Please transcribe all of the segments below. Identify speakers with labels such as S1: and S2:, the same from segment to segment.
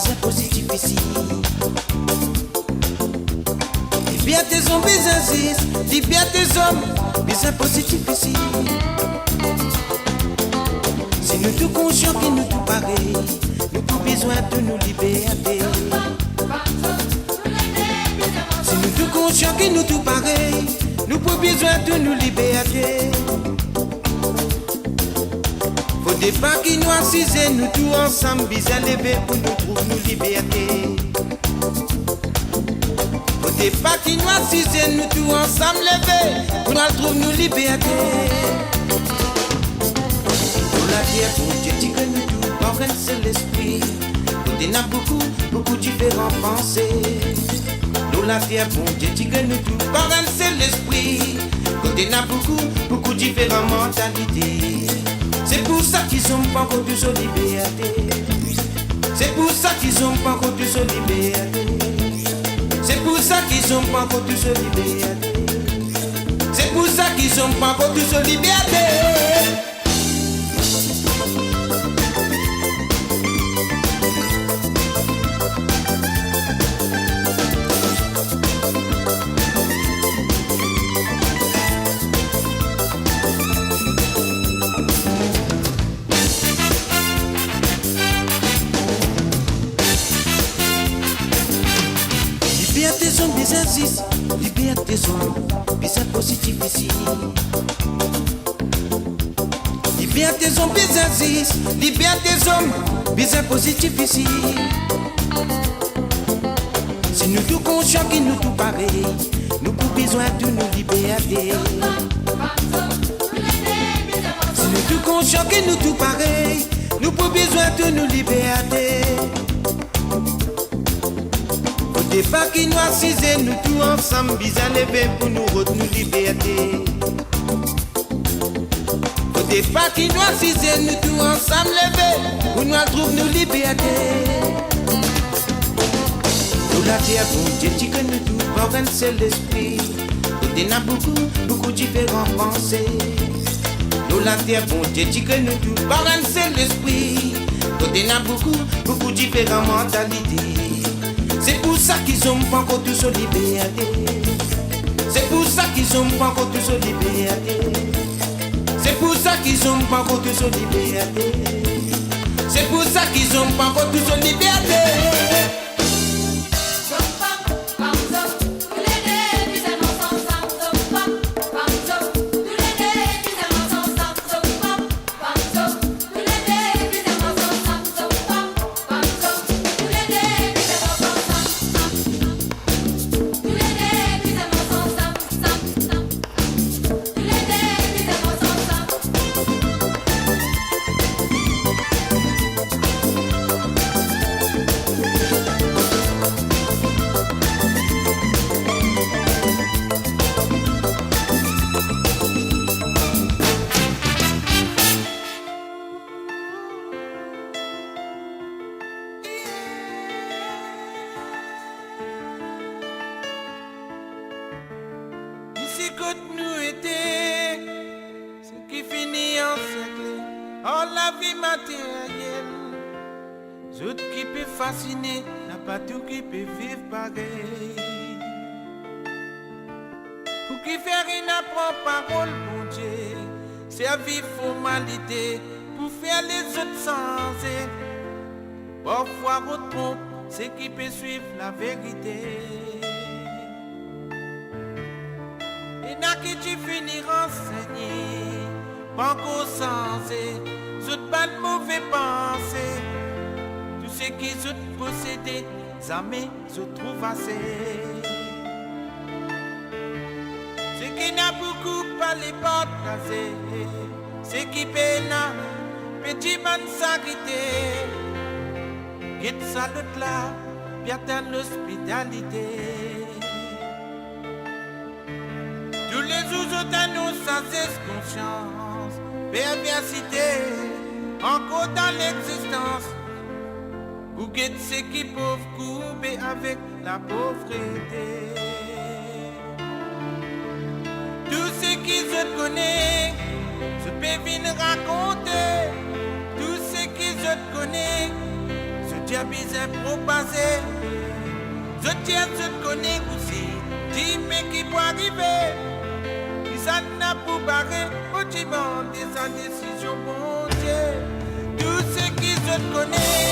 S1: bizarre positif ici. Liberté hommes, bizarre liberté hommes, bizarre positif ici. Si nous tous conscients que nous tous pareils, nous avons besoin de nous libérer. Si nous tous conscients que nous tous pareils, nous avons besoin de nous libérer. Faut pas qu'ils nous assisent, nous tous ensemble, bizarre lever pour nous trouver nous liberté. Faut pas qu'ils nous assisent, nous tous ensemble lever pour nous trouver nous liberté. La terre, pour Dieu dit que nous tous, par un seul esprit. On a beaucoup différents pensées. Nous la terre, pour Dieu dit que nous tous, par un seul esprit. On a beaucoup différentes mentalités. C'est pour ça qu'ils sont pas encore tous en liberté. C'est pour ça qu'ils sont pas encore tous en liberté. C'est pour ça qu'ils sont pas encore tous en liberté. C'est pour ça qu'ils sont pas encore tous en liberté. Liberté hommes, bizarre cis, liberté hommes, bizarre positif ici. Liberté hommes, bizarre cis, liberté hommes, bizarre positif ici. Si nous tous conscients que nous tous pareils, nous avons besoin de nous libérer. Si nous tous conscients que nous tous pareils, nous avons besoin de nous libérer. Faut pas qu'ils nous assisent, nous tous ensemble, bizarre lever pour nous retenir liberté. Faut pas qu'ils nous assisent, nous tous ensemble lever pour nous trouver nous liberté. Nous la terre, pour Dieu dit que nous tous, par un seul esprit. On a beaucoup différentes pensées. Nous la terre, pour Dieu dit que nous tous, par un seul esprit. On a beaucoup différentes mentalités. C'est pour ça qu'ils sont pas encore tous en liberté. C'est pour ça qu'ils sont pas encore tous en liberté. C'est pour ça qu'ils sont pas encore tous en liberté. C'est pour ça qu'ils sont pas encore tous en liberté. Si côte nous était, ce qui finit encerclé, en la vie matérielle. Autres qui peut fasciner, n'a pas tout qui peut vivre pareil. Pour qui faire une apprend parole, mon Dieu, servir formalité, pour faire les autres sensés. Parfois, on trompe, c'est qui peut suivre la vérité. Et n'a qui tu finis renseigné, pas qu'au sensé, autres pas de mauvais pensées. Tout ce qui sont possédés, jamais se trouve assez. Ce qui n'a beaucoup pas les portes casées, ce qui peine, petit man sacrité. Quitte ça l'autre là, bien l'hospitalité. Tous les jours nous sans conscience, perversité, encore dans l'existence. Ou guette ceux qui peuvent couper avec la pauvreté. Tout ce qui se connaît, je peux venir raconter. Tout ce qui se connaît, je Dieu besoin pour passer. Je tiens, je te connais aussi. Dis-moi qui peut arriver. Qui ça n'a pas barré. Au dimanche, des indécisions, mon Dieu. Tout ce qui je te connais,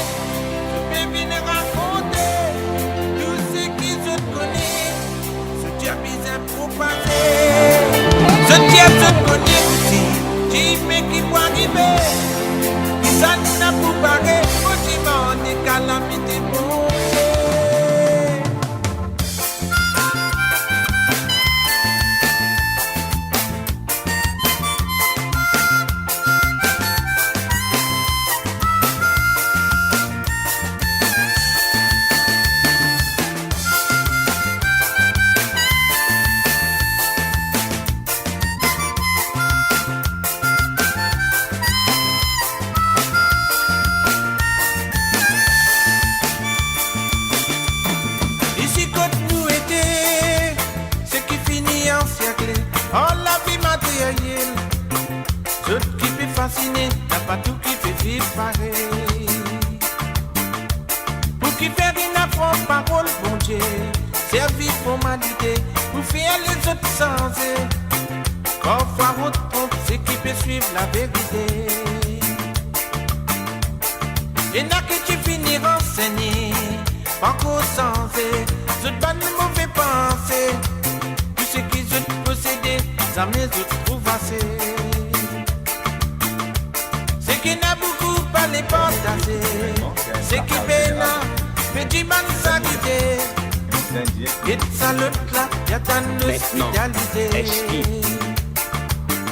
S1: je peux venir raconter. Tout ce qui je te connais, je tiens besoin pour passer. Je tiens, je te connais aussi. Dis-moi qui peut arriver. Qui ça n'a pas barré. Au dimanche, des calamités, mon Dieu. T'as pas tout qui fait vivre pareil. Pour qui faire une affront parole, bon Dieu. Servir pour m'habiter, pour faire les autres sensés. Parfois on te compte, c'est qui peut suivre la vérité. Et n'a que tu finis renseigné, encore sensé. Je te donne de mauvais pensées. Tout ce qui je te posséder, ça mes autres trouvent assez. C'est qui n'a beaucoup pas les partager. C'est qui bénin, fait du mal s'arrêter. Et ça l'autre là, y'a ta hospitalité.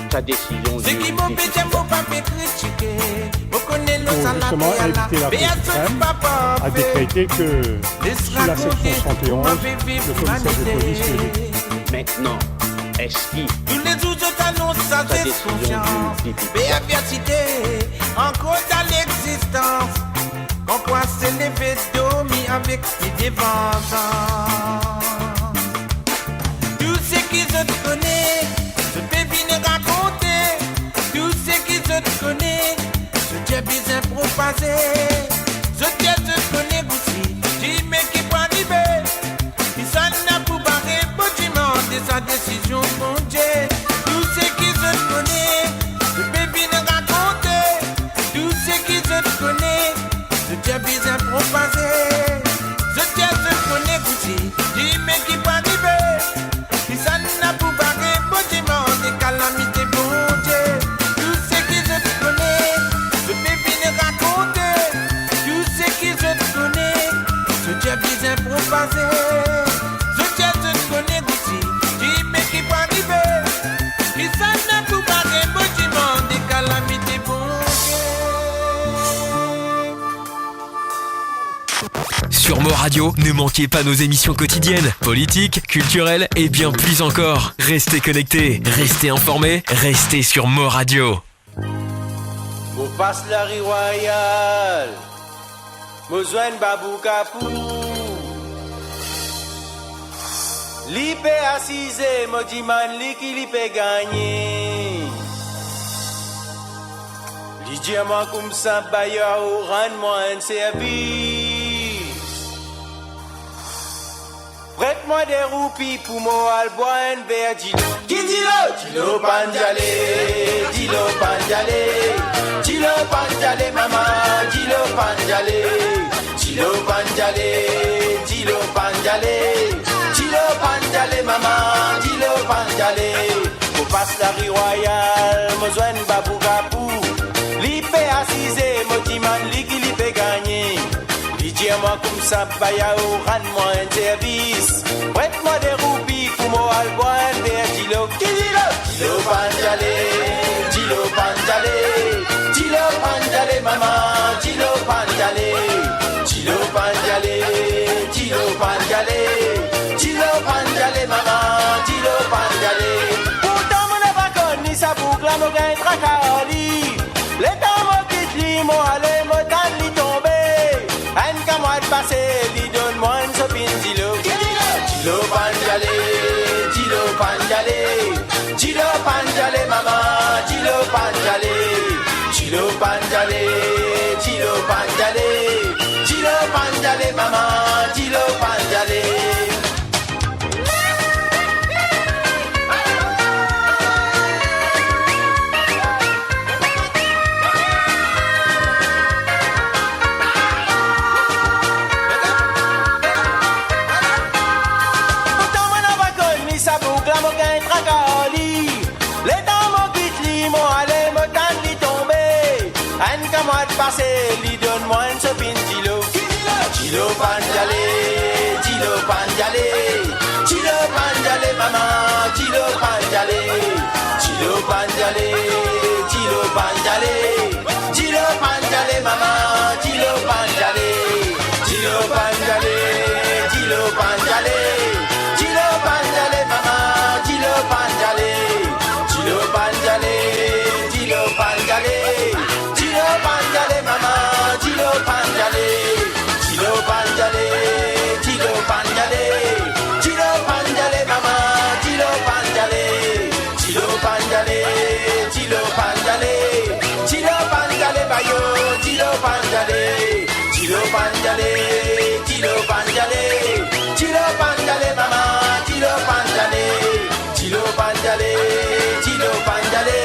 S2: Ta décision.
S1: C'est qui m'ont pété, m'ont pas fait critiquer. Vous connaissez le salaire,
S3: éviter la Cour suprême a décrété que sous la section 71, le commissaire de police
S2: Maintenant, Esqui.
S1: tous les jours je t'annonce sa confiance. Bienvenue encore dans l'existence. Qu'on pourra s'élever dormir avec ses dévendances. Tout ce qui je te connais, je peux venir raconter. Tout ce qui je te connais, je tiens bien pour passer. Je tiens, je te connais aussi. Dis-moi qui peut arriver. Il s'en a pour barrer, pour demander sa décision, mon Dieu. Tout ce qui je te connais, je peux venir raconter. Tout ce qui je te connais, je tiens bien pour passer. Je tiens, je te connais aussi. Dis-moi qui peut arriver. Il s'en a pour barrer, pour demander calamité, mon Dieu. Tout ce qui je te connais, je peux venir raconter. Tout ce qui je te connais, je tiens bien pour passer. Je tiens, je te connais aussi. Dis-moi qui peut arriver. Il s'en a pour barrer, pour demander calamité, mon Dieu.
S4: Sur Mo Radio, ne manquez pas nos émissions quotidiennes, politiques, culturelles et bien plus encore. Restez connectés, restez informés, restez sur Mo Radio.
S5: Mo passe la rue royale, mo joigne Babou Kapou. Li pe assise, mo di man li ki li pe gagner. Li di man comme ça bailleur ou rendre-moi un service. Prête-moi des roupies pour moi al boire un verre d'ilo. Qui dilo panjale, dilo panjale. Dilo panjale maman, dilo panjale. Dilo panjale, dilo panjale. Dilo panjale maman, dilo panjale. Pour passe la rue royale, mo joine Babou Kapou. Li pe assise, mo di man li ki li pe gagner. Dis-moi comme ça, baya ou rends-moi un service. Prête-moi des roupies pour moi al boire un verre. Dilo, qui dilo? Dilo panjale, dilo panjale. Dilo panjale maman, dilo panjale. Dilo panjale, dilo panjale. Dilo panjale maman, dilo panjale. Pourtant mon pas connu sa boucle, mon gain tracali. Les temps mon quitte li, mon allé, mon tan li tombe. Un camarade passé, lui donne-moi une sopine, dilo. Dilo panjale, dilo panjale. Dilo panjale maman, dilo panjale. Dilo panjale, dilo panjale. Tilo panjale maman, tilo panjale.
S1: Passer, lui donne-moi une sopine Tilo. Tilo panjale, Tilo panjale, Tilo panjale maman, Tilo panjale, Tilo panjale, Tilo panjale, Tilo panjale maman, Tilo panjale, Tilo panjale, Tilo panjale, Tilo panjale maman, Tilo panjale, Tilo panjale, Tilo panjale. Panjale mama, Tilo panjale, Tilo panjale, Tilo panjale, Tilo panjale mama, Tilo panjale, Tilo panjale, Tilo panjale, Tilo panjale bayo, Tilo panjale, Tilo panjale, Tilo panjale, Tilo panjale mama, Tilo panjale, Tilo panjale, Tilo panjale,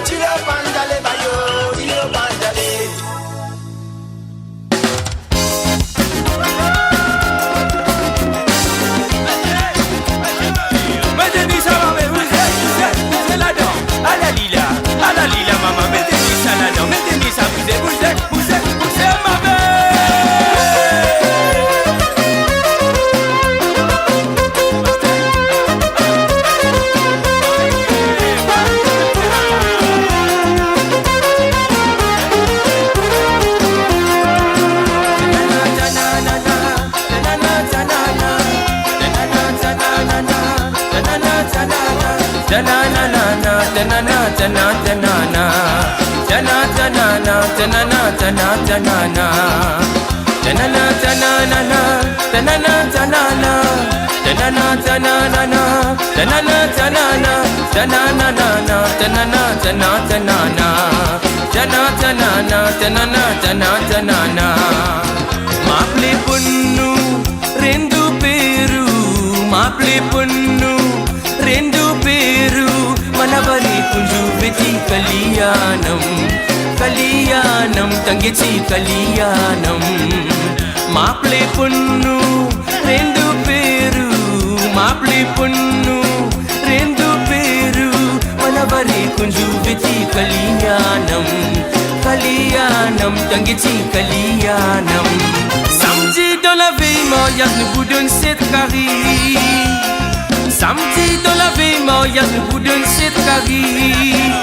S1: Tilo panjale bayo, Tilo panjale.
S6: Maple punnu rendu peru, maple punnu rendu peru, manabari kunju beti kalyanam, kalyanam tangeti kalyanam. Maple punnu rendu peru, maple punnu rendu peru, manabari kunju beti kalyanam, kalyanam tangeti kalyanam. Samedi dans la veille mariage nous vous donne cette carie. Samedi dans la veille mariage nous vous donne cette carie.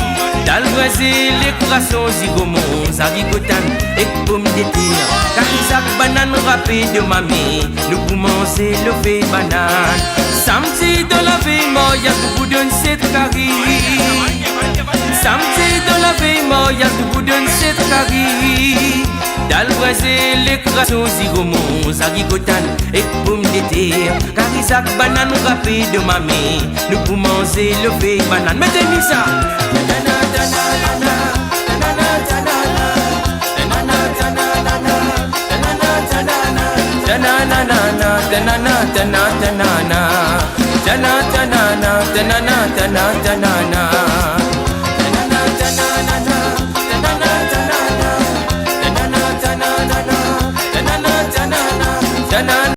S6: Dans le Brésil les croissants zigomos, zarigotan et pommes de terre. Carisac banane râpée de mamie, nous pour manger le fait banane. Samedi dans la veille mariage nous vous donne cette carie. Samedi dans la veille mariage nous vous donne cette carie. Dans le Brésil, les croissants zigomos, zarigotan et pommes de terre. Carisac, banane râpée de mamie, nous pour manger le fait banane. Mettez-nous ça.